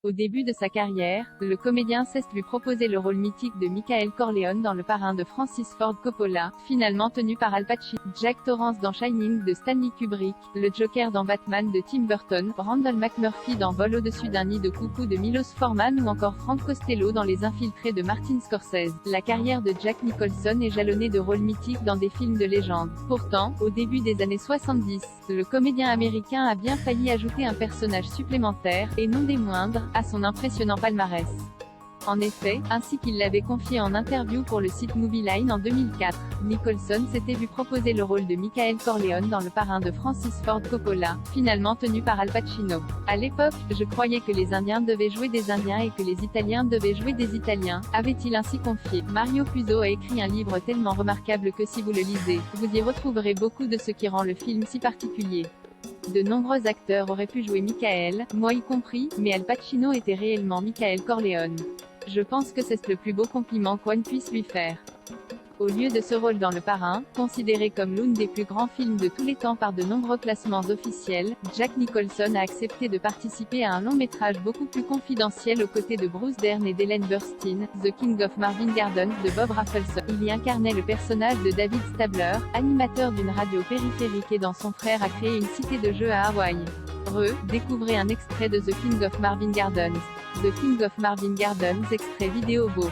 Au début de sa carrière, le comédien cesse lui proposer le rôle mythique de Michael Corleone dans Le Parrain de Francis Ford Coppola, finalement tenu par Al Pacino, Jack Torrance dans Shining de Stanley Kubrick, le Joker dans Batman de Tim Burton, Randall McMurphy dans Vol au-dessus d'un nid de coucou de Milos Forman ou encore Frank Costello dans Les Infiltrés de Martin Scorsese. La carrière de Jack Nicholson est jalonnée de rôles mythiques dans des films de légende. Pourtant, au début des années 70, le comédien américain a bien failli ajouter un personnage supplémentaire, et non des moindres, à son impressionnant palmarès. En effet, ainsi qu'il l'avait confié en interview pour le site Movie Line en 2004, Nicholson s'était vu proposer le rôle de Michael Corleone dans Le Parrain de Francis Ford Coppola, finalement tenu par Al Pacino. À l'époque, je croyais que les Indiens devaient jouer des Indiens et que les Italiens devaient jouer des Italiens, avait-il ainsi confié. Mario Puzo a écrit un livre tellement remarquable que si vous le lisez, vous y retrouverez beaucoup de ce qui rend le film si particulier. De nombreux acteurs auraient pu jouer Michael, moi y compris, mais Al Pacino était réellement Michael Corleone. Je pense que c'est le plus beau compliment qu'on puisse lui faire. Au lieu de ce rôle dans Le Parrain, considéré comme l'un des plus grands films de tous les temps par de nombreux classements officiels, Jack Nicholson a accepté de participer à un long-métrage beaucoup plus confidentiel aux côtés de Bruce Dern et d'Ellen Burstyn, The King of Marvin Gardens de Bob Rafelson. Il y incarnait le personnage de David Stabler, animateur d'une radio périphérique aidant son frère à créer une cité de jeux à Hawaï. Découvrez un extrait de The King of Marvin Gardens. The King of Marvin Gardens, extrait vidéo beau.